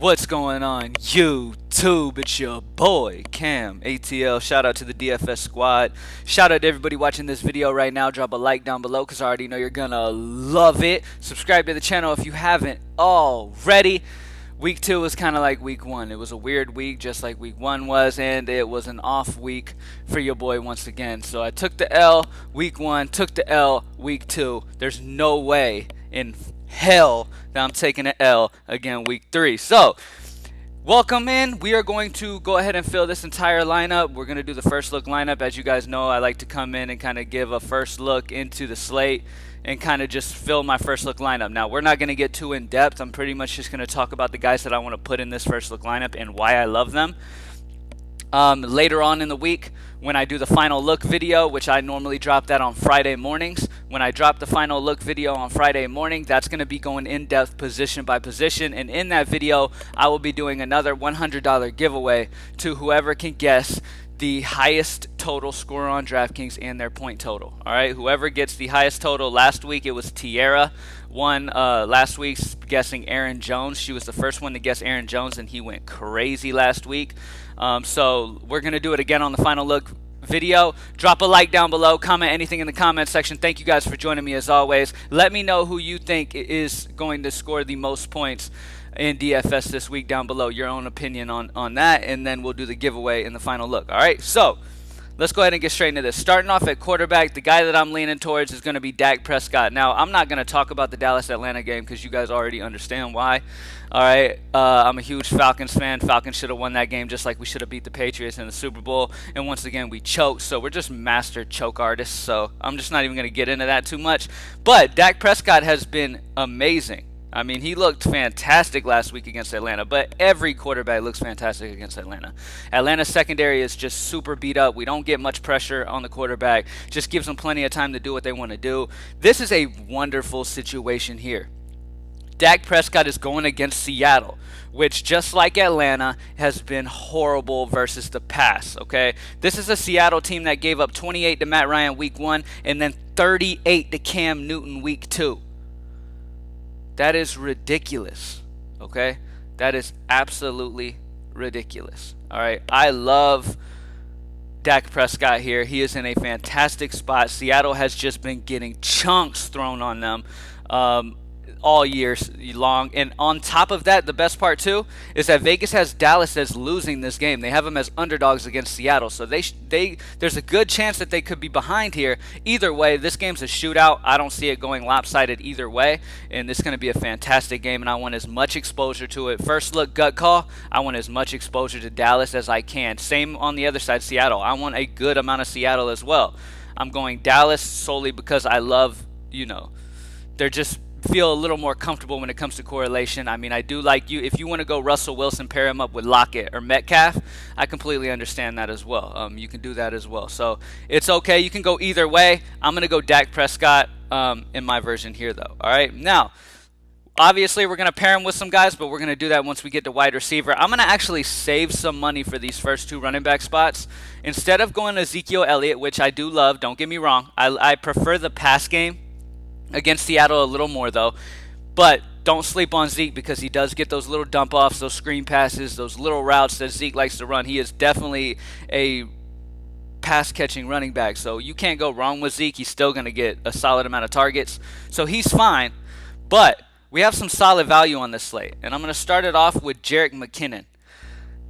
What's going on YouTube? It's your boy Cam ATL. Shout out to the DFS squad. Shout out to everybody watching this video right now. Drop a like down below because I already know you're gonna love it. Subscribe to the channel if you haven't already. Week 2 was kind of like week 1. It was a weird week just like week 1 was, and it was an off week for your boy once again. So I took the L week 1, took the L week 2. There's no way in hell that I'm taking an L again week 3. So welcome in. We are going to go ahead and fill this entire lineup. We're going to do the first look lineup. As you guys know, I like to come in and kind of give a first look into the slate and kind of just fill my first look lineup. Now, we're not going to get too in depth. I'm pretty much just going to talk about the guys that I want to put in this first look lineup and why I love them. Later on in the week, when I do the final look video, which I normally drop that on Friday mornings, when I drop the final look video on Friday morning, that's going to be going in depth position by position, and in that video I will be doing another $100 giveaway to whoever can guess the highest total score on DraftKings and their point total. Alright, whoever gets the highest total. Last week it was Tierra won last week guessing Aaron Jones. She was the first one to guess Aaron Jones, and he went crazy last week. So we're going to do it again on the final look video. Drop a like down below, comment anything in the comment section. Thank you guys for joining me as always. Let me know who you think is going to score the most points in DFS this week down below. Your own opinion on that, and then we'll do the giveaway in the final look. Alright, so let's go ahead and get straight into this. Starting off at quarterback, the guy that I'm leaning towards is going to be Dak Prescott. Now, I'm not going to talk about the Dallas-Atlanta game because you guys already understand why. All right, I'm a huge Falcons fan. Falcons should have won that game just like we should have beat the Patriots in the Super Bowl. And once again, we choked, so we're just master choke artists. So I'm just not even going to get into that too much. But Dak Prescott has been amazing. I mean, he looked fantastic last week against Atlanta, but every quarterback looks fantastic against Atlanta. Atlanta's secondary is just super beat up. We don't get much pressure on the quarterback. Just gives them plenty of time to do what they want to do. This is a wonderful situation here. Dak Prescott is going against Seattle, which just like Atlanta has been horrible versus the pass, okay? This is a Seattle team that gave up 28 to Matt Ryan week 1 and then 38 to Cam Newton week 2. That is ridiculous, okay? That is absolutely ridiculous. All right, I love Dak Prescott here. He is in a fantastic spot. Seattle has just been getting chunks thrown on them all year long. And on top of that, the best part too is that Vegas has Dallas as losing this game. They have them as underdogs against Seattle. So there's a good chance that they could be behind here. Either way, this game's a shootout. I don't see it going lopsided either way. And this is going to be a fantastic game, and I want as much exposure to it. First look gut call, I want as much exposure to Dallas as I can. Same on the other side, Seattle. I want a good amount of Seattle as well. I'm going Dallas solely because I love, they're just feel a little more comfortable when it comes to correlation. I mean, I do like you. If you want to go Russell Wilson, pair him up with Lockett or Metcalf, I completely understand that as well. You can do that as well. So it's okay. You can go either way. I'm going to go Dak Prescott in my version here, though. All right. Now, obviously, we're going to pair him with some guys, but we're going to do that once we get to wide receiver. I'm going to actually save some money for these first 2 running back spots. Instead of going Ezekiel Elliott, which I do love, don't get me wrong, I prefer the pass game against Seattle a little more, though. But don't sleep on Zeke because he does get those little dump offs, those screen passes, those little routes that Zeke likes to run. He is definitely a pass catching running back. So you can't go wrong with Zeke. He's still going to get a solid amount of targets. So he's fine. But we have some solid value on this slate. And I'm going to start it off with Jerick McKinnon.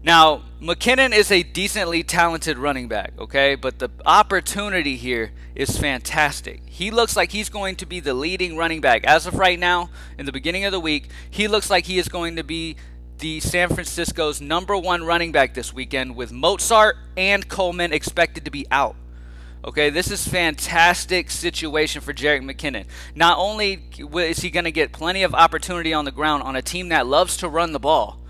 Now, McKinnon is a decently talented running back, okay? But the opportunity here is fantastic. He looks like he's going to be the leading running back. As of right now, in the beginning of the week, he looks like he is going to be the San Francisco's #1 running back this weekend, with Mozart and Coleman expected to be out. Okay, this is fantastic situation for Jerick McKinnon. Not only is he going to get plenty of opportunity on the ground on a team that loves to run the ball,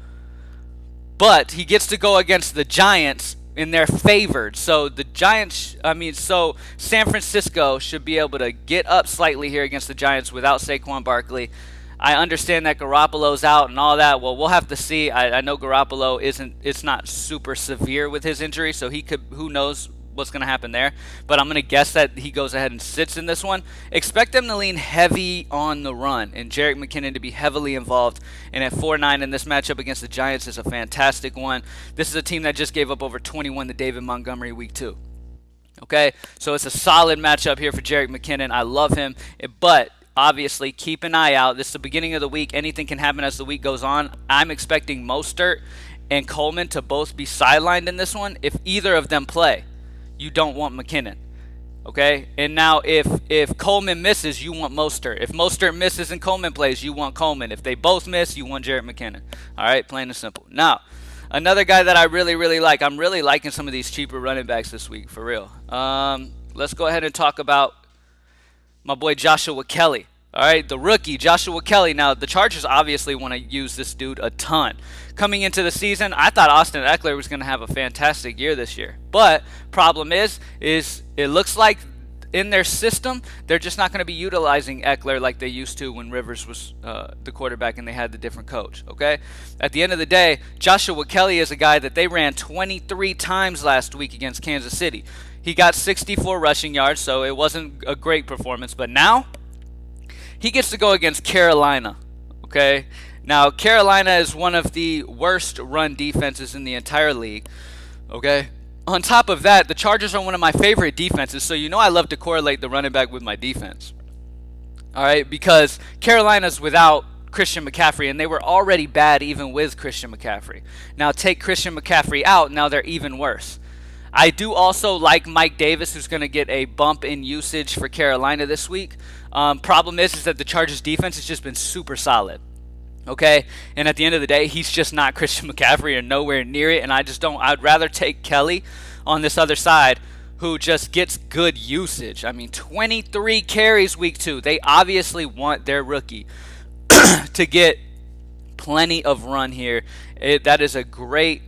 but he gets to go against the Giants, and they're favored. So the Giants, so San Francisco should be able to get up slightly here against the Giants without Saquon Barkley. I understand that Garoppolo's out and all that. Well, we'll have to see. I know Garoppolo it's not super severe with his injury, so he could, who knows what's going to happen there, but I'm going to guess that he goes ahead and sits in this one. Expect them to lean heavy on the run and Jerick McKinnon to be heavily involved. And at 4-9 in this matchup against the Giants is a fantastic one. This is a team that just gave up over 21 to David Montgomery week 2. Okay, so it's a solid matchup here for Jerick McKinnon. I love him, but obviously keep an eye out. This is the beginning of the week. Anything can happen as the week goes on. I'm expecting Mostert and Coleman to both be sidelined in this one. If either of them play, you don't want McKinnon. Okay, and now if Coleman misses, you want Mostert. If Mostert misses and Coleman plays, you want Coleman. If they both miss, you want Jerick McKinnon. All right, plain and simple. Now, another guy that I really like, I'm really liking some of these cheaper running backs this week, for real. Let's go ahead and talk about my boy Joshua Kelly. All right, the rookie, Joshua Kelly. Now, the Chargers obviously want to use this dude a ton. Coming into the season, I thought Austin Eckler was going to have a fantastic year this year. But problem is it looks like in their system, they're just not going to be utilizing Eckler like they used to when Rivers was the quarterback and they had the different coach, okay? At the end of the day, Joshua Kelly is a guy that they ran 23 times last week against Kansas City. He got 64 rushing yards, so it wasn't a great performance. But now, he gets to go against Carolina, okay? Now, Carolina is one of the worst run defenses in the entire league, okay? On top of that, the Chargers are one of my favorite defenses, so you know I love to correlate the running back with my defense. All right, because Carolina's without Christian McCaffrey, and they were already bad even with Christian McCaffrey. Now take Christian McCaffrey out, now they're even worse. I do also like Mike Davis, who's going to get a bump in usage for Carolina this week. Problem is that the Chargers defense has just been super solid. Okay, and at the end of the day, he's just not Christian McCaffrey or nowhere near it, and I'd rather take Kelly on this other side who just gets good usage. I mean, 23 carries week 2. They obviously want their rookie to get plenty of run here. That is a great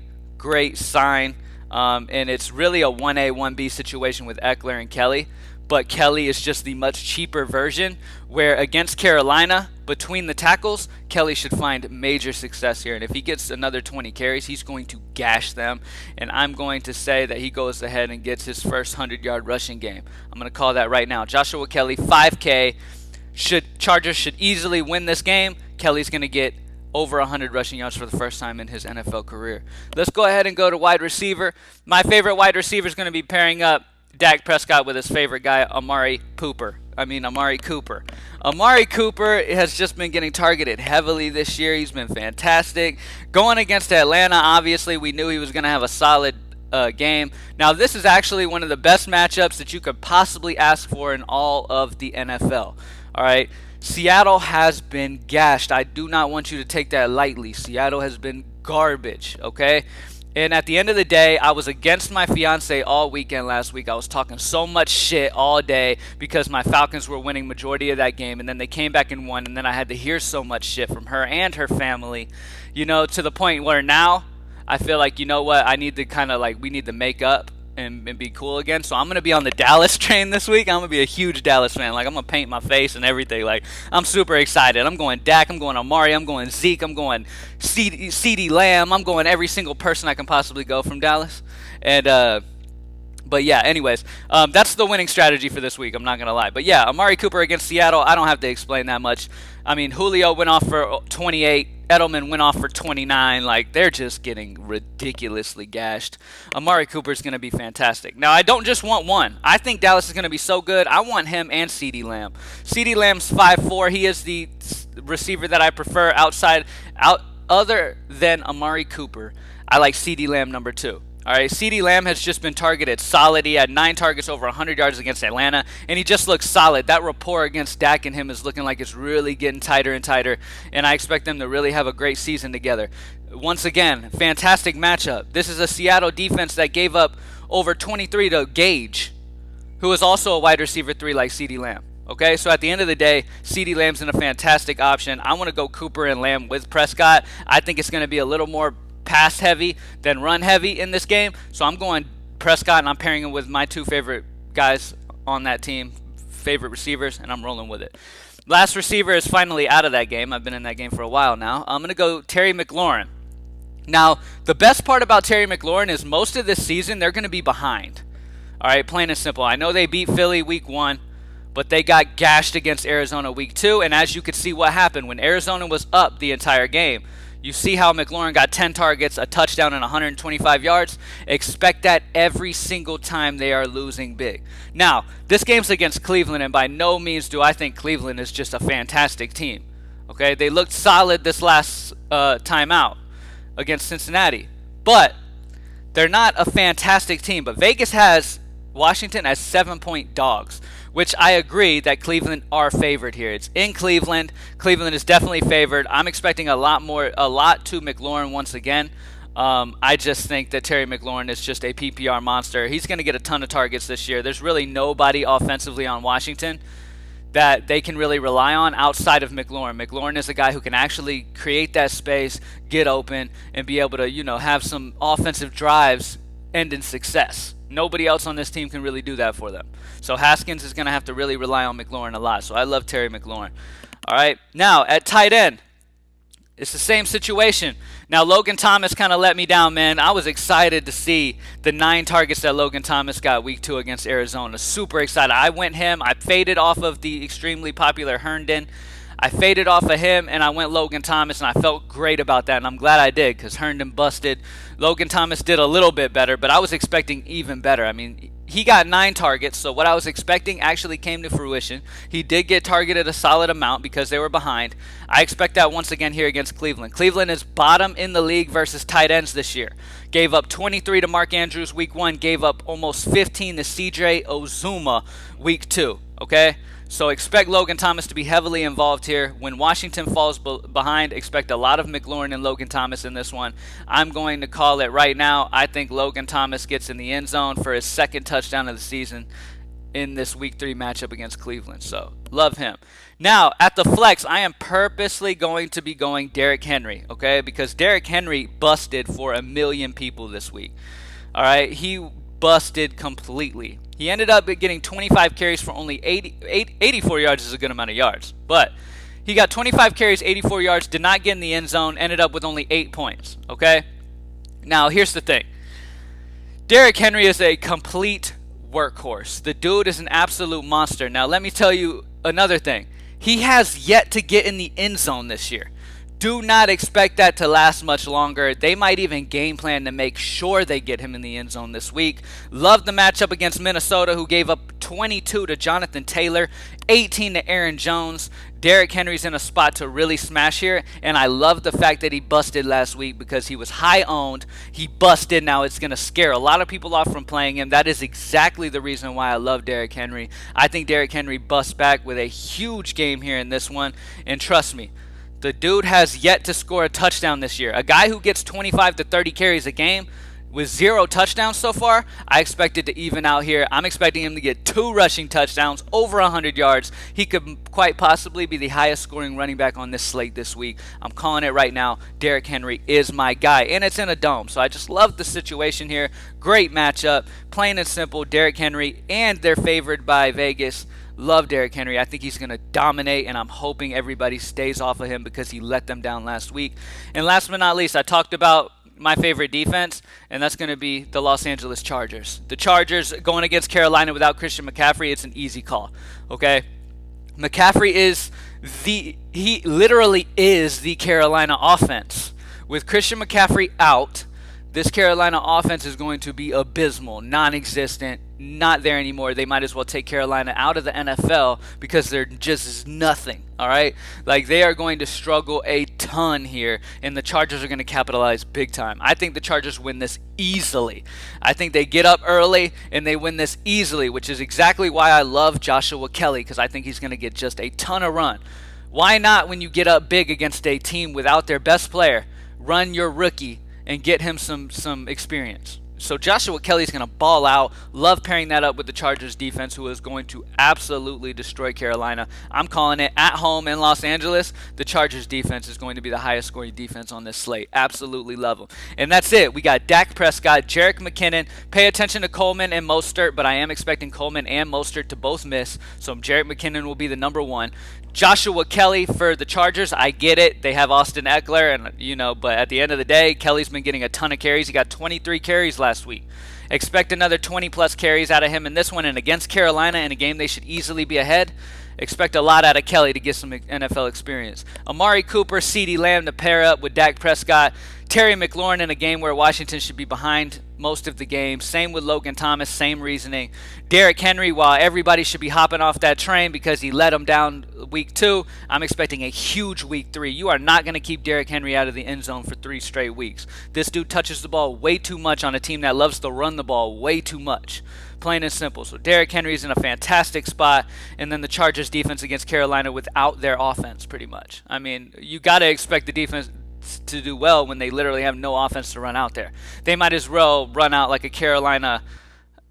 sign, and it's really a 1A, 1B situation with Eckler and Kelly. But Kelly is just the much cheaper version, where against Carolina, between the tackles, Kelly should find major success here. And if he gets another 20 carries, he's going to gash them. And I'm going to say that he goes ahead and gets his first 100-yard rushing game. I'm going to call that right now. Joshua Kelly, 5K. Chargers should easily win this game. Kelly's going to get over 100 rushing yards for the first time in his NFL career. Let's go ahead and go to wide receiver. My favorite wide receiver is going to be pairing up Dak Prescott with his favorite guy, Amari Cooper. Amari Cooper has just been getting targeted heavily this year. He's been fantastic. Going against Atlanta, obviously, we knew he was going to have a solid game. Now, this is actually one of the best matchups that you could possibly ask for in all of the NFL. All right? Seattle has been gashed. I do not want you to take that lightly. Seattle has been garbage, okay? And at the end of the day, I was against my fiance all weekend last week. I was talking so much shit all day because my Falcons were winning majority of that game, and then they came back and won, and then I had to hear so much shit from her and her family, to the point where now I feel like, you know what, I need to we need to make up and be cool again. So I'm going to be on the Dallas train this week. I'm going to be a huge Dallas fan. I'm going to paint my face and everything. I'm super excited. I'm going Dak. I'm going Amari. I'm going Zeke. I'm going CeeDee Lamb. I'm going every single person I can possibly go from Dallas. And, but yeah, anyways, that's the winning strategy for this week. I'm not going to lie. But yeah, Amari Cooper against Seattle, I don't have to explain that much. Julio went off for 28. Edelman went off for 29. They're just getting ridiculously gashed. Amari Cooper is going to be fantastic. Now, I don't just want one. I think Dallas is going to be so good. I want him and CeeDee Lamb. CeeDee Lamb's 5'4". He is the receiver that I prefer other than Amari Cooper. I like CeeDee Lamb number 2. All right, CeeDee Lamb has just been targeted solid. He had 9 targets over 100 yards against Atlanta, and he just looks solid. That rapport against Dak and him is looking like it's really getting tighter and tighter, and I expect them to really have a great season together. Once again, fantastic matchup. This is a Seattle defense that gave up over 23 to Gage, who is also a wide receiver 3 like CeeDee Lamb. Okay, so at the end of the day, CeeDee Lamb's in a fantastic option. I want to go Cooper and Lamb with Prescott. I think it's going to be a little more pass heavy than run heavy in this game. So I'm going Prescott, and I'm pairing him with my 2 favorite guys on that team, favorite receivers, and I'm rolling with it. Last receiver is finally out of that game. I've been in that game for a while now. I'm going to go Terry McLaurin. Now, the best part about Terry McLaurin is most of this season they're going to be behind. All right, plain and simple. I know they beat Philly week 1, but they got gashed against Arizona week 2, and as you could see what happened when Arizona was up the entire game. You see how McLaurin got 10 targets, a touchdown, and 125 yards. Expect that every single time they are losing big. Now, this game's against Cleveland, and by no means do I think Cleveland is just a fantastic team. Okay, they looked solid this last time out against Cincinnati, but they're not a fantastic team. But Vegas has Washington as 7-point dogs, which I agree that Cleveland are favored here. It's in Cleveland. Cleveland is definitely favored. I'm expecting a lot to McLaurin once again. I just think that Terry McLaurin is just a PPR monster. He's going to get a ton of targets this year. There's really nobody offensively on Washington that they can really rely on outside of McLaurin. McLaurin is a guy who can actually create that space, get open, and be able to, have some offensive drives end in success. Nobody else on this team can really do that for them. So Haskins is going to have to really rely on McLaurin a lot. So I love Terry McLaurin. All right. Now, at tight end, it's the same situation. Now, Logan Thomas kind of let me down, man. I was excited to see the 9 targets that Logan Thomas got week 2 against Arizona. Super excited. I went him. I faded off of the extremely popular Herndon. I faded off of him, and I went Logan Thomas, and I felt great about that, and I'm glad I did because Herndon busted. Logan Thomas did a little bit better, but I was expecting even better. I mean, he got 9 targets, so what I was expecting actually came to fruition. He did get targeted a solid amount because they were behind. I expect that once again here against Cleveland. Cleveland is bottom in the league versus tight ends this year. Gave up 23 to Mark Andrews week 1, gave up almost 15 to CJ Uzomah week 2, okay? So expect Logan Thomas to be heavily involved here. When Washington falls behind, expect a lot of McLaurin and Logan Thomas in this one. I'm going to call it right now. I think Logan Thomas gets in the end zone for his 2nd touchdown of the season in this week 3 matchup against Cleveland. So love him. Now, at the flex, I am purposely going to be going Derrick Henry, okay? Because Derrick Henry busted for 1 million people this week. All right? He busted completely. He ended up getting 25 carries for only 84 yards is a good amount of yards. But he got 25 carries, 84 yards, did not get in the end zone, ended up with only 8 points, okay? Now, here's the thing. Derrick Henry is a complete workhorse. The dude is an absolute monster. Now, let me tell you another thing. He has yet to get in the end zone this year. Do not expect that to last much longer. They might even game plan to make sure they get him in the end zone this week. Love the matchup against Minnesota, who gave up 22 to Jonathan Taylor, 18 to Aaron Jones. Derrick Henry's in a spot to really smash here, and I love the fact that he busted last week because he was high owned. He busted. Now it's going to scare a lot of people off from playing him. That is exactly the reason why I love Derrick Henry. I think Derrick Henry busts back with a huge game here in this one, and trust me, the dude has yet to score a touchdown this year. A guy who gets 25 to 30 carries a game with 0 touchdowns so far, I expect it to even out here. I'm expecting him to get 2 rushing touchdowns, over 100 yards. He could quite possibly be the highest scoring running back on this slate this week. I'm calling it right now. Derrick Henry is my guy, and it's in a dome. So I just love the situation here. Great matchup. Plain and simple, Derrick Henry, and they're favored by Vegas. Love Derrick Henry. I think he's going to dominate, and I'm hoping everybody stays off of him because he let them down last week. And last but not least, I talked about my favorite defense, and that's going to be the Los Angeles Chargers. The Chargers going against Carolina without Christian McCaffrey, it's an easy call, okay? McCaffrey he literally is the Carolina offense. With Christian McCaffrey out, this Carolina offense is going to be abysmal, non-existent, not there anymore. They might as well take Carolina out of the NFL because they're just nothing, all right? Like, they are going to struggle a ton here, and the Chargers are going to capitalize big time. I think the Chargers win this easily. I think they get up early, and they win this easily, which is exactly why I love Joshua Kelly, because I think he's going to get just a ton of run. Why not, when you get up big against a team without their best player, run your rookie and get him some experience? So Joshua Kelly's going to ball out. Love pairing that up with the Chargers defense, who is going to absolutely destroy Carolina. I'm calling it at home in Los Angeles. The Chargers defense is going to be the highest scoring defense on this slate. Absolutely love them. And that's it. We got Dak Prescott, Jerick McKinnon. Pay attention to Coleman and Mostert, but I am expecting Coleman and Mostert to both miss. So Jerick McKinnon will be the number 1. Joshua Kelly for the Chargers, I get it. They have Austin Eckler, and but at the end of the day, Kelly's been getting a ton of carries. He got 23 carries last week. Expect another 20-plus carries out of him in this one, and against Carolina in a game they should easily be ahead. Expect a lot out of Kelly to get some NFL experience. Amari Cooper, CeeDee Lamb to pair up with Dak Prescott. Terry McLaurin in a game where Washington should be behind most of the game. Same with Logan Thomas, same reasoning. Derrick Henry, while everybody should be hopping off that train because he let them down week 2, I'm expecting a huge week 3. You are not going to keep Derrick Henry out of the end zone for 3 straight weeks. This dude touches the ball way too much on a team that loves to run the ball way too much. Plain and simple. So Derrick Henry's in a fantastic spot, and then the Chargers defense against Carolina without their offense pretty much. I mean, you got to expect the defense to do well when they literally have no offense to run out there. They might as well run out like a Carolina.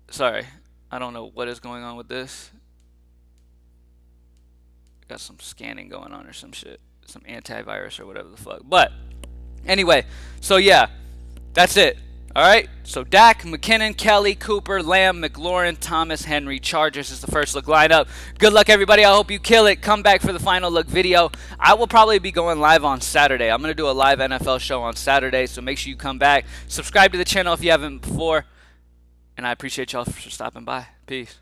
Sorry, I don't know what is going on with this. Got some scanning going on or some shit. Some antivirus or whatever the fuck. But anyway, so yeah, that's it. All right, so Dak, McKinnon, Kelly, Cooper, Lamb, McLaurin, Thomas, Henry, Chargers is the first look lineup. Good luck, everybody. I hope you kill it. Come back for the final look video. I will probably be going live on Saturday. I'm going to do a live NFL show on Saturday, so make sure you come back. Subscribe to the channel if you haven't before, and I appreciate y'all for stopping by. Peace.